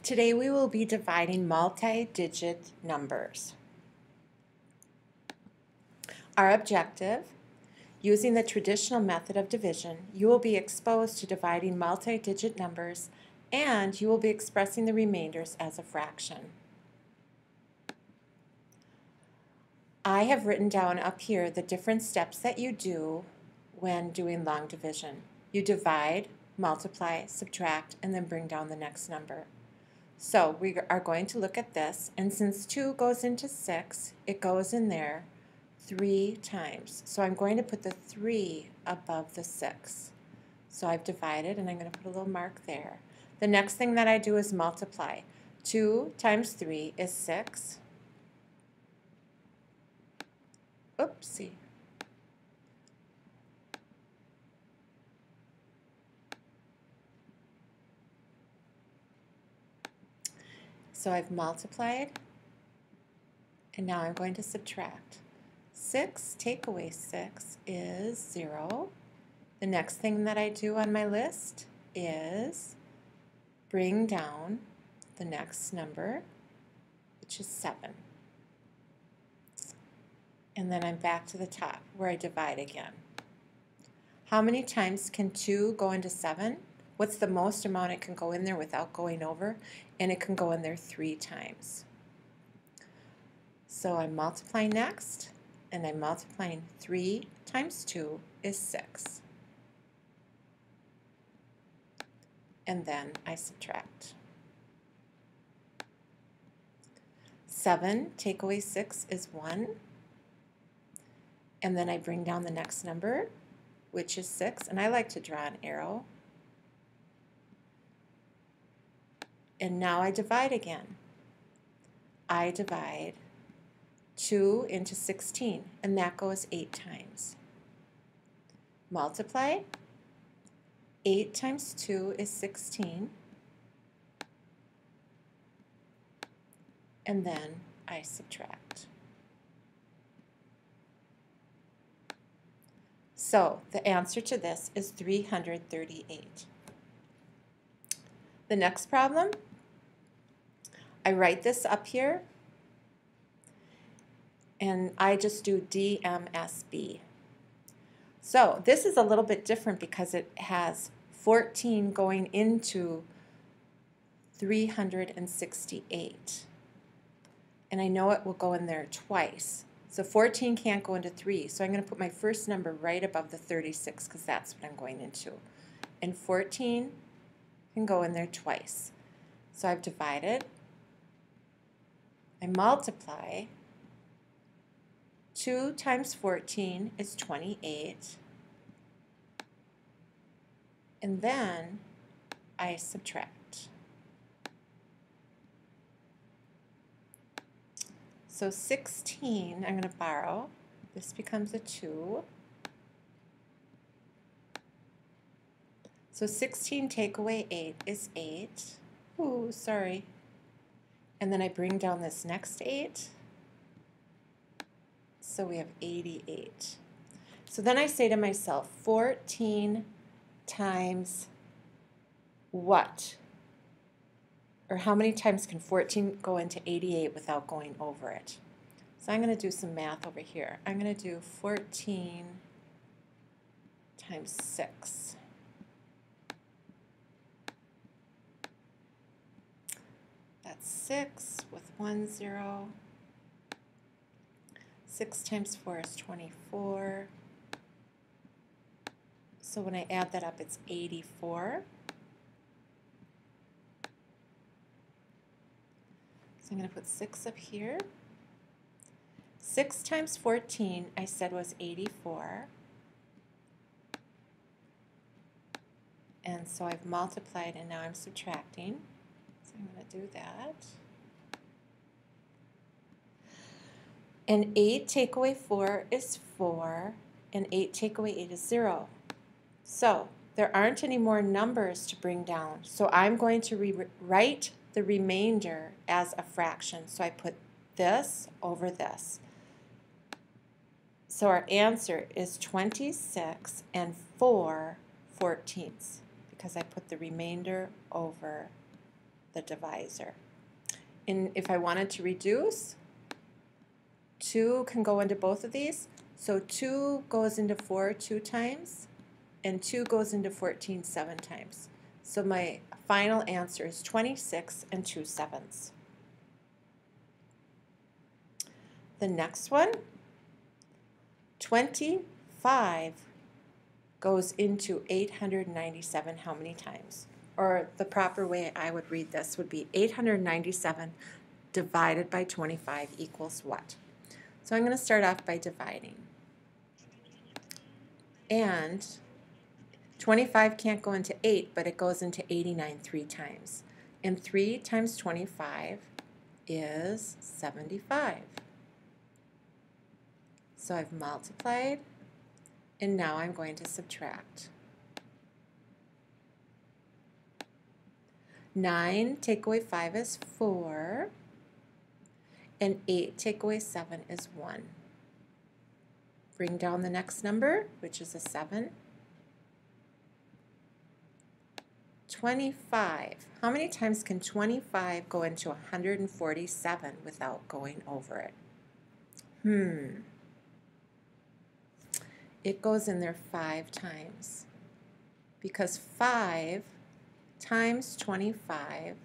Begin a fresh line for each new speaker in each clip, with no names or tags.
Today we will be dividing multi-digit numbers. Our objective, using the traditional method of division, you will be exposed to dividing multi-digit numbers and you will be expressing the remainders as a fraction. I have written down up here the different steps that you do when doing long division. You divide, multiply, subtract, and then bring down the next number. So we are going to look at this, and since 2 goes into 6, it goes in there 3 times. So I'm going to put the 3 above the 6. So I've divided, and I'm going to put a little mark there. The next thing that I do is multiply. 2 times 3 is 6. Oopsie. So I've multiplied, and now I'm going to subtract. 6 take away 6 is 0. The next thing that I do on my list is bring down the next number, which is 7. And then I'm back to the top where I divide again. How many times can 2 go into 7? What's the most amount it can go in there without going over? And it can go in there 3 times. So I'm multiplying next, and I'm multiplying 3 times 2 is 6. And then I subtract. 7 take away 6 is 1. And then I bring down the next number, which is 6, and I like to draw an arrow. And now I divide again. I divide 2 into 16, and that goes 8 times. Multiply. 8 times 2 is 16. And then I subtract. So the answer to this is 338. The next problem, I write this up here, and I just do DMSB. So this is a little bit different because it has 14 going into 368. And I know it will go in there twice. So 14 can't go into 3, so I'm going to put my first number right above the 36 because that's what I'm going into. And 14 can go in there twice. So I've divided. I multiply. 2 times 14 is 28. And then I subtract. So 16, I'm going to borrow. This becomes a 2. So 16 take away 8 is 8. Ooh, sorry. And then I bring down this next 8. So we have 88. So then I say to myself, 14 times what? Or how many times can 14 go into 88 without going over it? So I'm going to do some math over here. I'm going to do 14 times 6. That's 6 with 1 0. 6 times 4 is 24. So when I add that up, it's 84. So I'm going to put 6 up here. 6 times 14, I said, was 84. And so I've multiplied, and now I'm subtracting. So I'm going to do that. And 8 take away 4 is 4, and 8 take away 8 is 0. So there aren't any more numbers to bring down. So I'm going to rewrite the remainder as a fraction. So I put this over this. So our answer is 26 and 4/14 because I put the remainder over the divisor. And if I wanted to reduce, 2 can go into both of these. So 2 goes into 4 2 times, and 2 goes into 14 7 times. So my final answer is 26 and 2/7. The next one, 25 goes into 897 how many times? Or the proper way I would read this would be 897 divided by 25 equals what? So I'm going to start off by dividing. And 25 can't go into 8, but it goes into 89 3 times. And 3 times 25 is 75. So I've multiplied, and now I'm going to subtract. 9 take away 5 is 4, and 8 take away 7 is 1. Bring down the next number, which is a 7. 25. How many times can 25 go into 147 without going over it? It goes in there 5 times, because 5 times 25,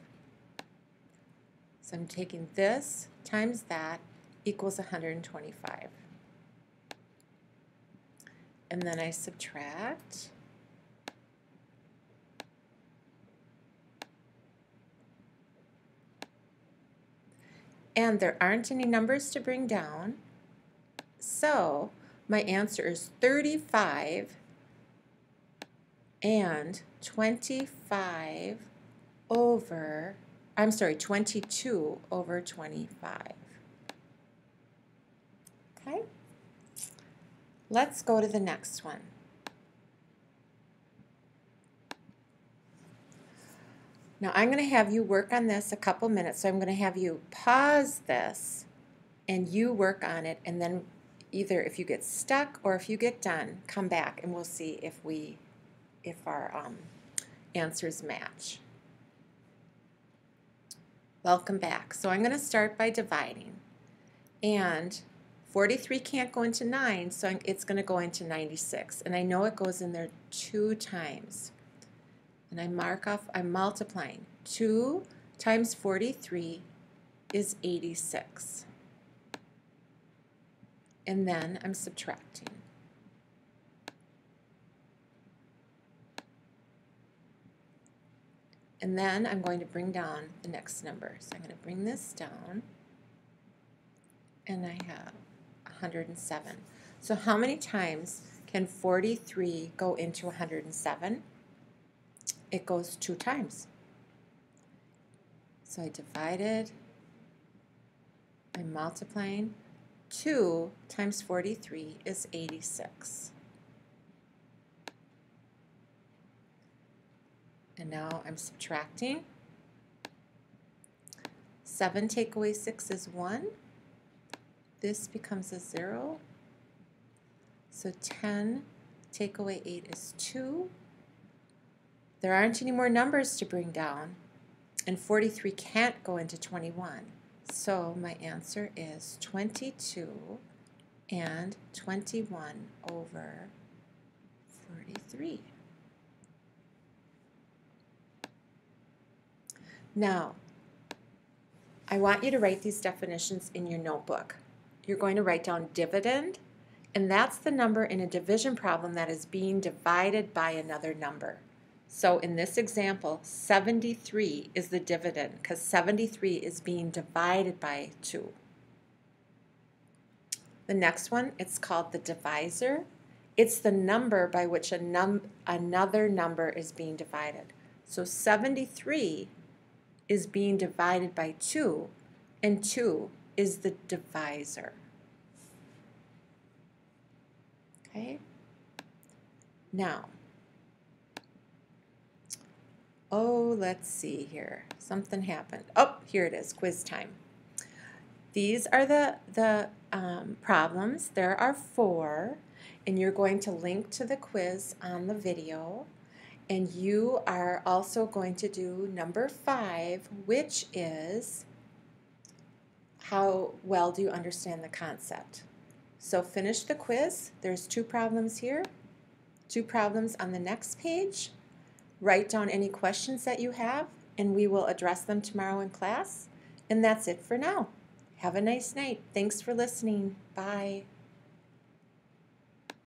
so I'm taking this times that, equals 125. And then I subtract. And there aren't any numbers to bring down, so my answer is 35 and 22 over 25. Okay? Let's go to the next one. Now I'm going to have you work on this a couple minutes, so I'm going to have you pause this and you work on it, and then either if you get stuck or if you get done, come back and we'll see if our answers match. Welcome back. So I'm going to start by dividing, and 43 can't go into 9, so it's going to go into 96, and I know it goes in there 2 times. And I mark off, I'm multiplying. 2 times 43 is 86. And then I'm subtracting. And then I'm going to bring down the next number. So I'm going to bring this down, and I have 107. So how many times can 43 go into 107? It goes 2 times. So I divided, I'm multiplying. 2 times 43 is 86. And now I'm subtracting. 7 take away 6 is 1. This becomes a 0. So 10 take away 8 is 2. There aren't any more numbers to bring down, and 43 can't go into 21. So my answer is 22 and 21 over 43. Now, I want you to write these definitions in your notebook. You're going to write down dividend, and that's the number in a division problem that is being divided by another number. So in this example, 73 is the dividend because 73 is being divided by 2. The next one, it's called the divisor. It's the number by which another number is being divided. So 73 is being divided by 2, and 2 is the divisor. Okay? Now, let's see here. Something happened. Oh, here it is, quiz time. These are the problems. There are 4, and you're going to link to the quiz on the video. And you are also going to do number 5, which is how well do you understand the concept? So finish the quiz. There's 2 problems here, 2 problems on the next page. Write down any questions that you have, and we will address them tomorrow in class. And that's it for now. Have a nice night. Thanks for listening. Bye.